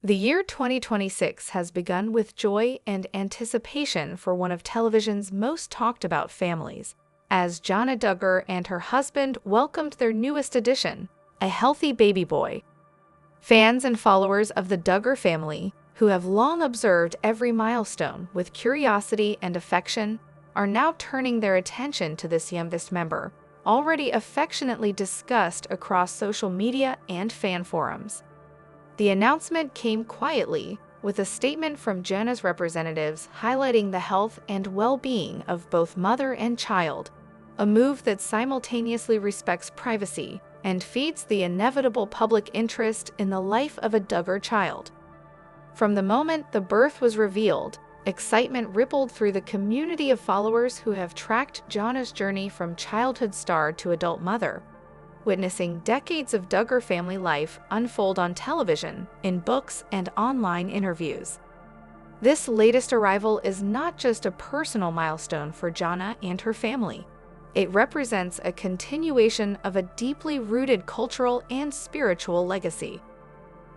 The year 2026 has begun with joy and anticipation for one of television's most talked about families, as JANA Duggar and her husband welcomed their newest addition, a healthy baby boy. Fans and followers of the Duggar family, who have long observed every milestone with curiosity and affection, are now turning their attention to this youngest member, already affectionately discussed across social media and fan forums. The announcement came quietly, with a statement from JANA's representatives highlighting the health and well-being of both mother and child, a move that simultaneously respects privacy and feeds the inevitable public interest in the life of a Duggar child. From the moment the birth was revealed, excitement rippled through the community of followers who have tracked JANA's journey from childhood star to adult mother, witnessing decades of Duggar family life unfold on television, in books, and online interviews. This latest arrival is not just a personal milestone for JANA and her family. It represents a continuation of a deeply rooted cultural and spiritual legacy.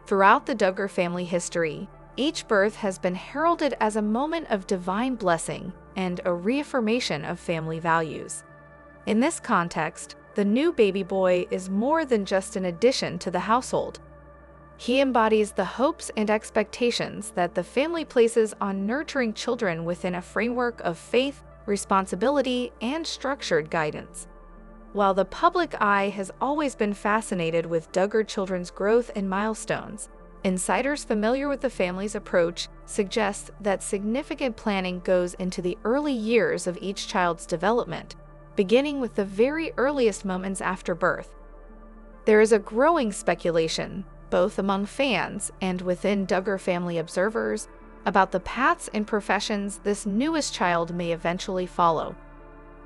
Throughout the Duggar family history, each birth has been heralded as a moment of divine blessing and a reaffirmation of family values. In this context, the new baby boy is more than just an addition to the household. He embodies the hopes and expectations that the family places on nurturing children within a framework of faith, responsibility, and structured guidance. While the public eye has always been fascinated with Duggar children's growth and milestones, insiders familiar with the family's approach suggest that significant planning goes into the early years of each child's development, beginning with the very earliest moments after birth. There is a growing speculation, both among fans and within Duggar family observers, about the paths and professions this newest child may eventually follow.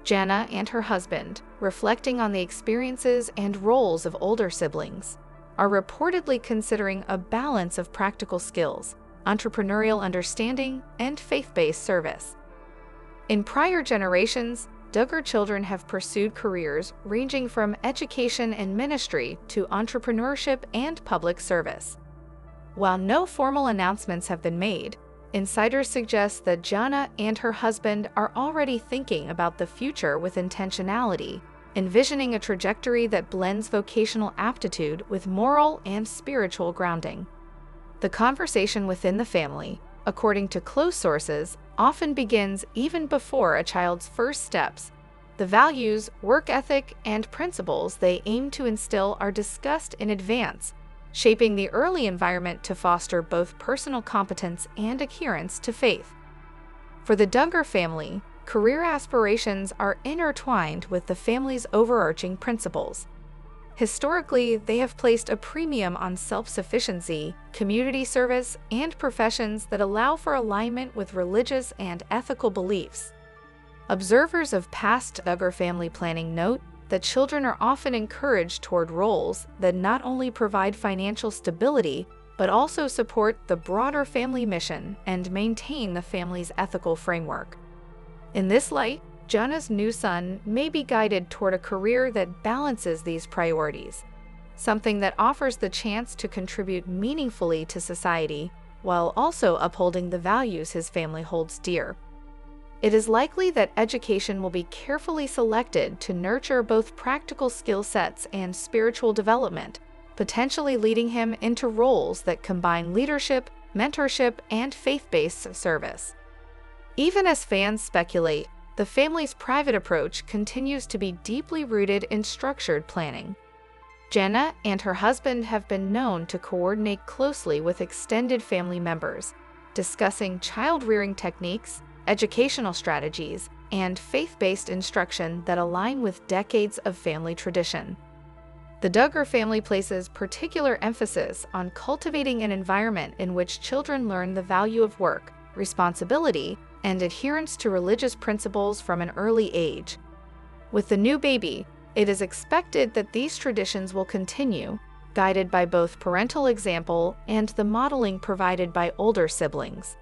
JANA and her husband, reflecting on the experiences and roles of older siblings, are reportedly considering a balance of practical skills, entrepreneurial understanding, and faith-based service. In prior generations, Duggar children have pursued careers ranging from education and ministry to entrepreneurship and public service. While no formal announcements have been made, insiders suggest that JANA and her husband are already thinking about the future with intentionality, envisioning a trajectory that blends vocational aptitude with moral and spiritual grounding. The conversation within the family, according to close sources, often begins even before a child's first steps. The values, work ethic, and principles they aim to instill are discussed in advance, shaping the early environment to foster both personal competence and adherence to faith. For the Duggar family, career aspirations are intertwined with the family's overarching principles. Historically, they have placed a premium on self-sufficiency, community service, and professions that allow for alignment with religious and ethical beliefs. Observers of past Duggar family planning note that children are often encouraged toward roles that not only provide financial stability, but also support the broader family mission and maintain the family's ethical framework. In this light, JANA's new son may be guided toward a career that balances these priorities, something that offers the chance to contribute meaningfully to society while also upholding the values his family holds dear. It is likely that education will be carefully selected to nurture both practical skill sets and spiritual development, potentially leading him into roles that combine leadership, mentorship, and faith-based service. Even as fans speculate, the family's private approach continues to be deeply rooted in structured planning. JANA and her husband have been known to coordinate closely with extended family members, discussing child-rearing techniques, educational strategies, and faith-based instruction that align with decades of family tradition. The Duggar family places particular emphasis on cultivating an environment in which children learn the value of work, responsibility, and adherence to religious principles from an early age. With the new baby, it is expected that these traditions will continue, guided by both parental example and the modeling provided by older siblings.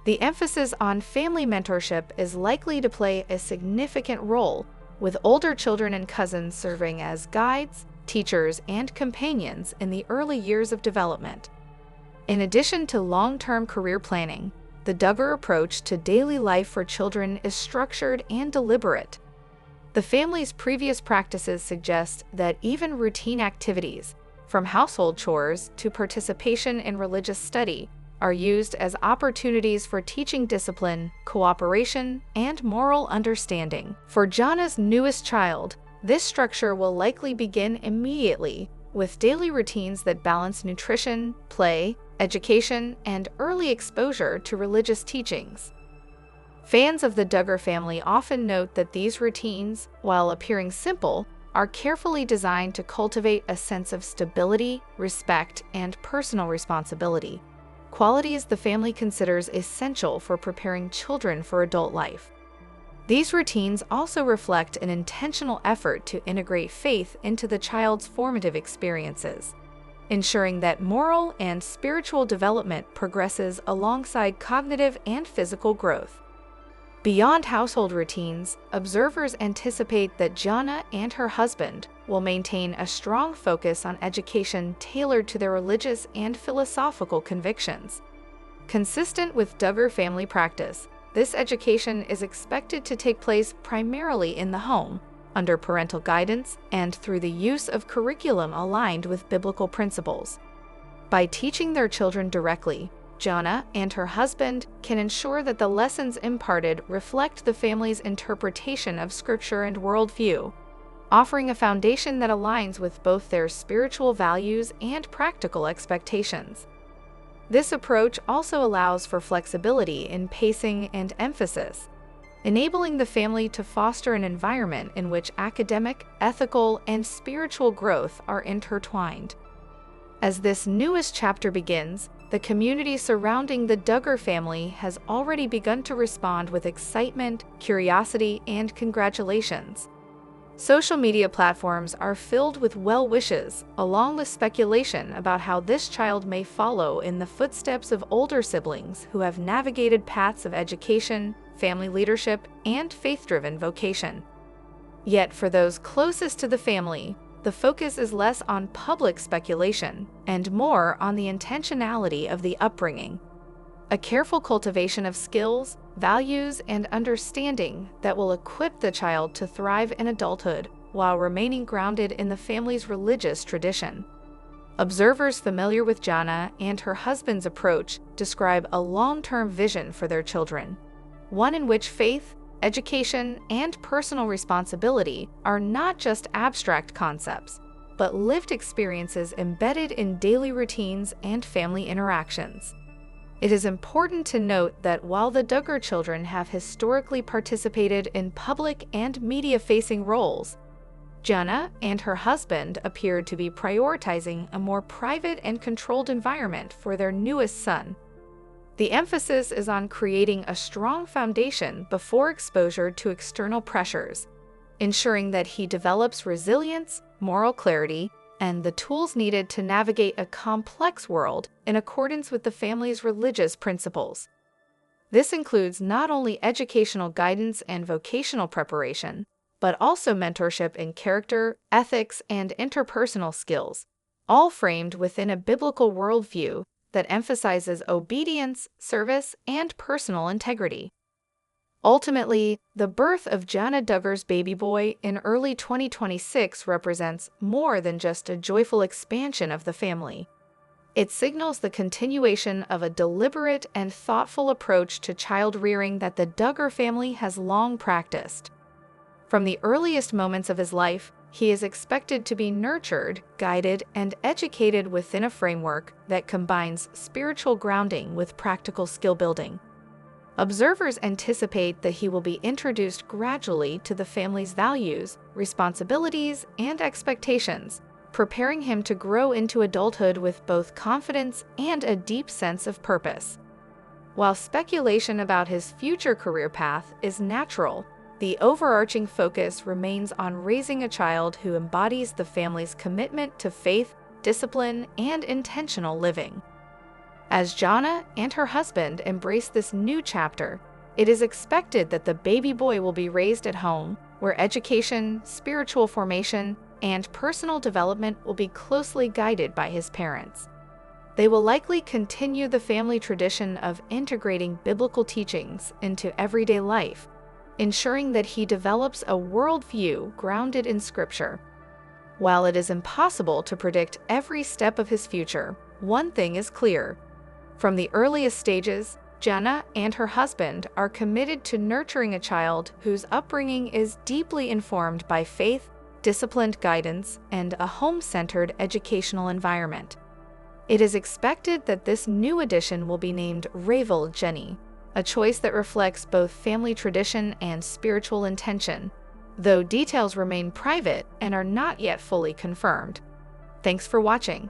The emphasis on family mentorship is likely to play a significant role, with older children and cousins serving as guides, teachers, and companions in the early years of development. In addition to long-term career planning, the Duggar approach to daily life for children is structured and deliberate. The family's previous practices suggest that even routine activities, from household chores to participation in religious study, are used as opportunities for teaching discipline, cooperation, and moral understanding. For JANA's newest child, this structure will likely begin immediately, with daily routines that balance nutrition, play, education, and early exposure to religious teachings. Fans of the Duggar family often note that these routines, while appearing simple, are carefully designed to cultivate a sense of stability, respect, and personal responsibility, qualities the family considers essential for preparing children for adult life. These routines also reflect an intentional effort to integrate faith into the child's formative experiences, ensuring that moral and spiritual development progresses alongside cognitive and physical growth. Beyond household routines, observers anticipate that JANA and her husband will maintain a strong focus on education tailored to their religious and philosophical convictions. Consistent with Duggar family practice, this education is expected to take place primarily in the home, under parental guidance and through the use of curriculum aligned with biblical principles. By teaching their children directly, JANA and her husband can ensure that the lessons imparted reflect the family's interpretation of Scripture and worldview, offering a foundation that aligns with both their spiritual values and practical expectations. This approach also allows for flexibility in pacing and emphasis, enabling the family to foster an environment in which academic, ethical, and spiritual growth are intertwined. As this newest chapter begins, the community surrounding the Duggar family has already begun to respond with excitement, curiosity, and congratulations. Social media platforms are filled with well wishes, along with speculation about how this child may follow in the footsteps of older siblings who have navigated paths of education, family leadership, and faith-driven vocation. Yet for those closest to the family, the focus is less on public speculation and more on the intentionality of the upbringing. A careful cultivation of skills, values, and understanding that will equip the child to thrive in adulthood while remaining grounded in the family's religious tradition. Observers familiar with JANA and her husband's approach describe a long-term vision for their children, one in which faith, education, and personal responsibility are not just abstract concepts, but lived experiences embedded in daily routines and family interactions. It is important to note that while the Duggar children have historically participated in public and media-facing roles, JANA and her husband appeared to be prioritizing a more private and controlled environment for their newest son. The emphasis is on creating a strong foundation before exposure to external pressures, ensuring that he develops resilience, moral clarity, and the tools needed to navigate a complex world in accordance with the family's religious principles. This includes not only educational guidance and vocational preparation, but also mentorship in character, ethics, and interpersonal skills, all framed within a biblical worldview that emphasizes obedience, service, and personal integrity. Ultimately, the birth of JANA Duggar's baby boy in early 2026 represents more than just a joyful expansion of the family. It signals the continuation of a deliberate and thoughtful approach to child rearing that the Duggar family has long practiced. From the earliest moments of his life, he is expected to be nurtured, guided, and educated within a framework that combines spiritual grounding with practical skill building. Observers anticipate that he will be introduced gradually to the family's values, responsibilities, and expectations, preparing him to grow into adulthood with both confidence and a deep sense of purpose. While speculation about his future career path is natural, the overarching focus remains on raising a child who embodies the family's commitment to faith, discipline, and intentional living. As JANA and her husband embrace this new chapter, it is expected that the baby boy will be raised at home, where education, spiritual formation, and personal development will be closely guided by his parents. They will likely continue the family tradition of integrating biblical teachings into everyday life, ensuring that he develops a worldview grounded in Scripture. While it is impossible to predict every step of his future, one thing is clear. From the earliest stages, JANA and her husband are committed to nurturing a child whose upbringing is deeply informed by faith, disciplined guidance, and a home-centered educational environment. It is expected that this new addition will be named Ravel Jenny, a choice that reflects both family tradition and spiritual intention, though details remain private and are not yet fully confirmed. Thanks for watching.